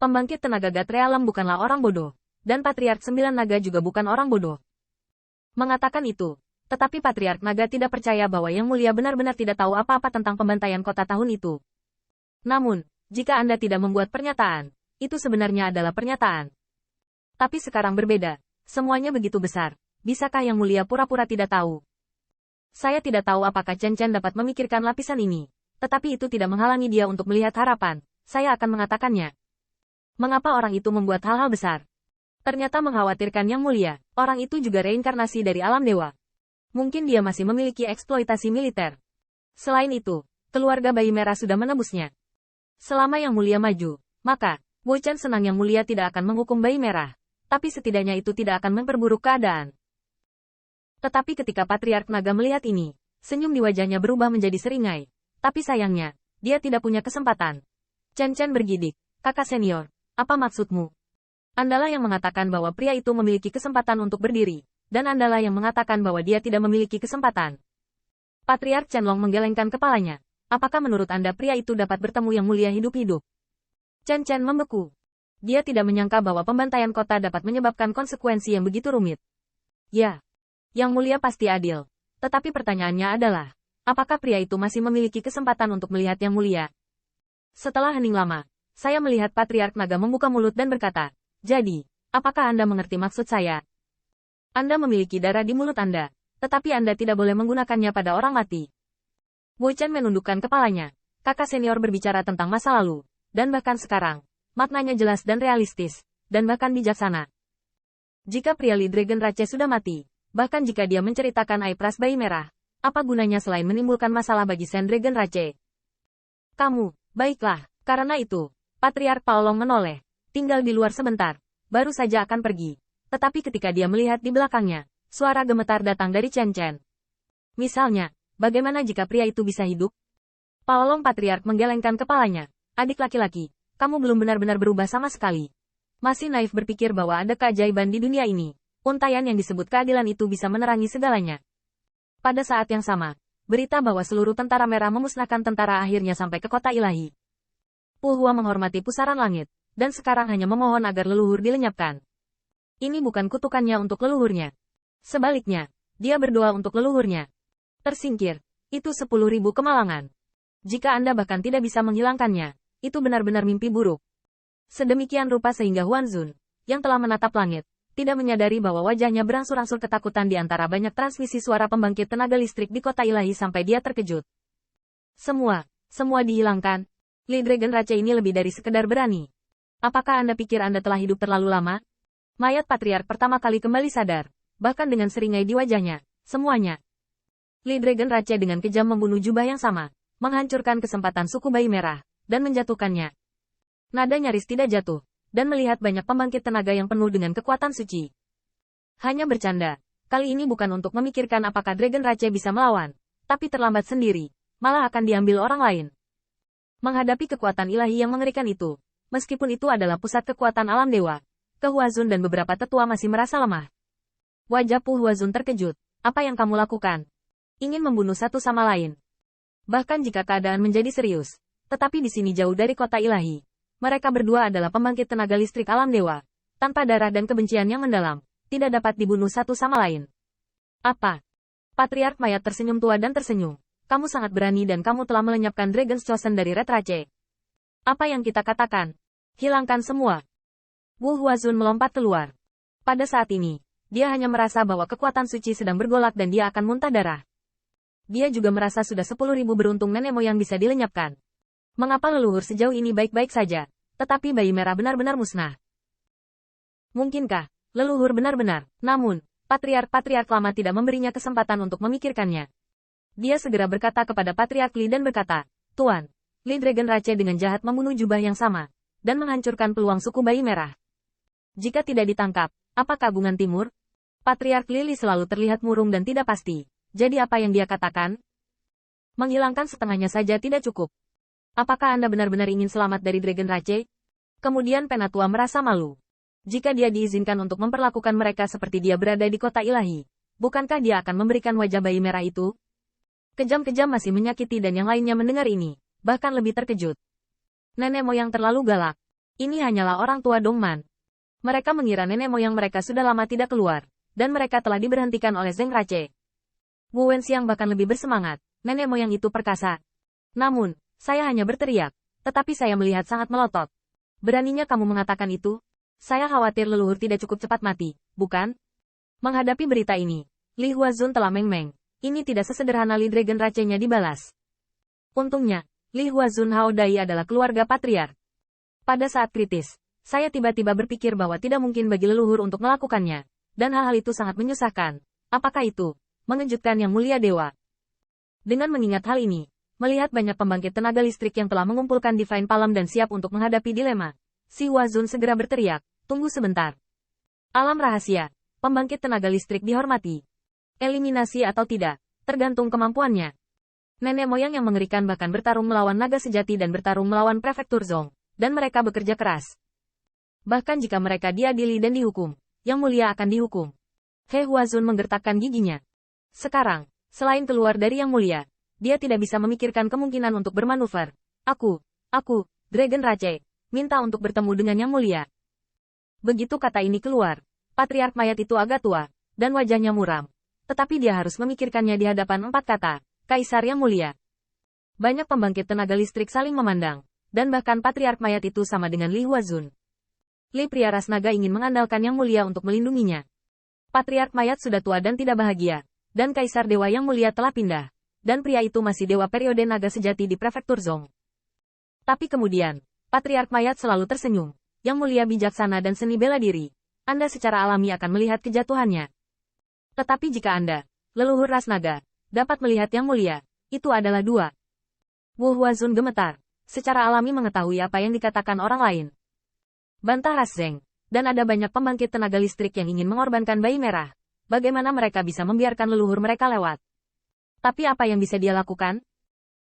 Pembangkit tenaga Gatre Alam bukanlah orang bodoh, dan Patriark Sembilan Naga juga bukan orang bodoh. Mengatakan itu, tetapi Patriark Naga tidak percaya bahwa Yang Mulia benar-benar tidak tahu apa-apa tentang pembantaian kota tahun itu. Namun, jika Anda tidak membuat pernyataan, itu sebenarnya adalah pernyataan. Tapi sekarang berbeda, semuanya begitu besar, bisakah Yang Mulia pura-pura tidak tahu? Saya tidak tahu apakah Chen Chen dapat memikirkan lapisan ini, tetapi itu tidak menghalangi dia untuk melihat harapan. Saya akan mengatakannya. Mengapa orang itu membuat hal-hal besar? Ternyata mengkhawatirkan Yang Mulia, orang itu juga reinkarnasi dari alam dewa. Mungkin dia masih memiliki eksploitasi militer. Selain itu, keluarga bayi merah sudah menembusnya. Selama Yang Mulia maju, maka, Wu Chen senang Yang Mulia tidak akan menghukum bayi merah, tapi setidaknya itu tidak akan memperburuk keadaan. Tetapi ketika Patriark Naga melihat ini, senyum di wajahnya berubah menjadi seringai. Tapi sayangnya, dia tidak punya kesempatan. Chen Chen bergidik, kakak senior, apa maksudmu? Andalah yang mengatakan bahwa pria itu memiliki kesempatan untuk berdiri, dan Andalah yang mengatakan bahwa dia tidak memiliki kesempatan. Patriark Chenlong menggelengkan kepalanya. Apakah menurut Anda pria itu dapat bertemu Yang Mulia hidup-hidup? Chen Chen membeku. Dia tidak menyangka bahwa pembantaian kota dapat menyebabkan konsekuensi yang begitu rumit. Ya. Yang Mulia pasti adil. Tetapi pertanyaannya adalah, apakah pria itu masih memiliki kesempatan untuk melihat Yang Mulia? Setelah hening lama, saya melihat Patriark Naga membuka mulut dan berkata, jadi, apakah Anda mengerti maksud saya? Anda memiliki darah di mulut Anda, tetapi Anda tidak boleh menggunakannya pada orang mati. Wu Chen menundukkan kepalanya. Kakak senior berbicara tentang masa lalu, dan bahkan sekarang, maknanya jelas dan realistis, dan bahkan bijaksana. Jika pria Li Dragon Rache sudah mati, bahkan jika dia menceritakan aib ras bayi merah, apa gunanya selain menimbulkan masalah bagi Sand Dragon Rache? Kamu, baiklah, karena itu, Patriark Paolong menoleh, tinggal di luar sebentar, baru saja akan pergi. Tetapi ketika dia melihat di belakangnya, suara gemetar datang dari Chen Chen. Misalnya, bagaimana jika pria itu bisa hidup? Paolong Patriark menggelengkan kepalanya. Adik laki-laki, kamu belum benar-benar berubah sama sekali. Masih naif berpikir bahwa ada keajaiban di dunia ini. Untaian yang disebut keadilan itu bisa menerangi segalanya. Pada saat yang sama, berita bahwa seluruh tentara merah memusnahkan tentara akhirnya sampai ke kota ilahi. Pu Hua menghormati pusaran langit, dan sekarang hanya memohon agar leluhur dilenyapkan. Ini bukan kutukannya untuk leluhurnya. Sebaliknya, dia berdoa untuk leluhurnya. Tersingkir, itu 10.000 kemalangan. Jika Anda bahkan tidak bisa menghilangkannya, itu benar-benar mimpi buruk. Sedemikian rupa sehingga Huan Zun, yang telah menatap langit, tidak menyadari bahwa wajahnya berangsur-angsur ketakutan di antara banyak transmisi suara pembangkit tenaga listrik di kota ilahi sampai dia terkejut. Semua dihilangkan. Li Dragon Rache ini lebih dari sekedar berani. Apakah Anda pikir Anda telah hidup terlalu lama? Mayat Patriark pertama kali kembali sadar, bahkan dengan seringai di wajahnya, semuanya. Li Dragon Rache dengan kejam membunuh jubah yang sama, menghancurkan kesempatan suku bayi merah, dan menjatuhkannya. Nada nyaris tidak jatuh, dan melihat banyak pembangkit tenaga yang penuh dengan kekuatan suci. Hanya bercanda, kali ini bukan untuk memikirkan apakah Dragon Rache bisa melawan, tapi terlambat sendiri, malah akan diambil orang lain. Menghadapi kekuatan ilahi yang mengerikan itu, meskipun itu adalah pusat kekuatan alam dewa, Huazun dan beberapa tetua masih merasa lemah. Wajah Pu Huazun terkejut, apa yang kamu lakukan? Ingin membunuh satu sama lain. Bahkan jika keadaan menjadi serius, tetapi di sini jauh dari kota ilahi. Mereka berdua adalah pembangkit tenaga listrik alam dewa. Tanpa darah dan kebencian yang mendalam, tidak dapat dibunuh satu sama lain. Apa? Patriark Mayat tersenyum tua dan tersenyum. Kamu sangat berani dan kamu telah melenyapkan Dragon's Chosen dari Red Rache. Apa yang kita katakan? Hilangkan semua. Wu Huazun melompat keluar. Pada saat ini, dia hanya merasa bahwa kekuatan suci sedang bergolak dan dia akan muntah darah. Dia juga merasa sudah 10.000 beruntung nenek moyang bisa dilenyapkan. Mengapa leluhur sejauh ini baik-baik saja, tetapi bayi merah benar-benar musnah? Mungkinkah leluhur benar-benar? Namun, patriark lama tidak memberinya kesempatan untuk memikirkannya. Dia segera berkata kepada Patriark Li dan berkata, Tuan, Li Dragon Rache dengan jahat membunuh jubah yang sama, dan menghancurkan peluang suku bayi merah. Jika tidak ditangkap, apa kabungan timur? Patriark Li selalu terlihat murung dan tidak pasti. Jadi apa yang dia katakan? Menghilangkan setengahnya saja tidak cukup. Apakah Anda benar-benar ingin selamat dari Dragon Rache? Kemudian Penatua merasa malu. Jika dia diizinkan untuk memperlakukan mereka seperti dia berada di kota ilahi, bukankah dia akan memberikan wajah bayi merah itu? Kejam-kejam masih menyakiti dan yang lainnya mendengar ini, bahkan lebih terkejut. Nenek moyang terlalu galak. Ini hanyalah orang tua Dongman. Mereka mengira nenek moyang mereka sudah lama tidak keluar, dan mereka telah diberhentikan oleh Zheng Rache. Wu Wenxiang bahkan lebih bersemangat, nenek moyang itu perkasa. Namun, saya hanya berteriak, tetapi saya melihat sangat melotot. Beraninya kamu mengatakan itu? Saya khawatir leluhur tidak cukup cepat mati, bukan? Menghadapi berita ini, Li Huazun telah meng-meng. Ini tidak sesederhana Li Dragon Rache-nya dibalas. Untungnya, Li Huazun Hao Dai adalah keluarga patriark. Pada saat kritis, saya tiba-tiba berpikir bahwa tidak mungkin bagi leluhur untuk melakukannya, dan hal-hal itu sangat menyusahkan. Apakah itu? Mengejutkan Yang Mulia Dewa. Dengan mengingat hal ini, melihat banyak pembangkit tenaga listrik yang telah mengumpulkan Divine Palm dan siap untuk menghadapi dilema, si Huazun segera berteriak, tunggu sebentar. Alam rahasia, pembangkit tenaga listrik dihormati. Eliminasi atau tidak, tergantung kemampuannya. Nenek moyang yang mengerikan bahkan bertarung melawan naga sejati dan bertarung melawan prefektur Zong. Dan mereka bekerja keras. Bahkan jika mereka diadili dan dihukum, Yang Mulia akan dihukum. He Huazun menggertakkan giginya. Sekarang, selain keluar dari Yang Mulia, dia tidak bisa memikirkan kemungkinan untuk bermanuver. Aku, Dragon Rache, minta untuk bertemu dengan Yang Mulia. Begitu kata ini keluar, Patriark mayat itu agak tua, dan wajahnya muram. Tetapi dia harus memikirkannya di hadapan 4 kata, Kaisar Yang Mulia. Banyak pembangkit tenaga listrik saling memandang. Dan bahkan Patriark mayat itu sama dengan Li Huazun. Li pria ras naga ingin mengandalkan Yang Mulia untuk melindunginya. Patriark mayat sudah tua dan tidak bahagia, dan Kaisar Dewa Yang Mulia telah pindah, dan pria itu masih dewa periode naga sejati di prefektur Zong. Tapi kemudian, Patriark mayat selalu tersenyum, Yang Mulia bijaksana dan seni bela diri. Anda secara alami akan melihat kejatuhannya. Tetapi jika Anda, leluhur ras naga, dapat melihat Yang Mulia, itu adalah 2. Wu Huazun gemetar. Secara alami mengetahui apa yang dikatakan orang lain. Bantah ras Zheng, dan ada banyak pembangkit tenaga listrik yang ingin mengorbankan bayi merah. Bagaimana mereka bisa membiarkan leluhur mereka lewat? Tapi apa yang bisa dia lakukan?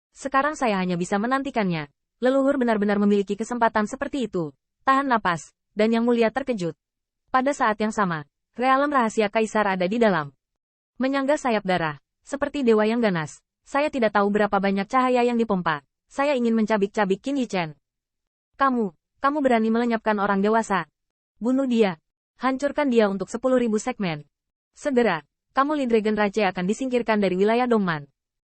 Sekarang saya hanya bisa menantikannya. Leluhur benar-benar memiliki kesempatan seperti itu. Tahan napas, dan Yang Mulia terkejut. Pada saat yang sama, realem rahasia Kaisar ada di dalam. Menyangga sayap darah, seperti dewa yang ganas. Saya tidak tahu berapa banyak cahaya yang dipompa. Saya ingin mencabik-cabik Qin Yichen. Kamu berani melenyapkan orang dewasa. Bunuh dia. Hancurkan dia untuk 10.000 segmen. Segera, kamu Li Dragon Rache akan disingkirkan dari wilayah Dongman.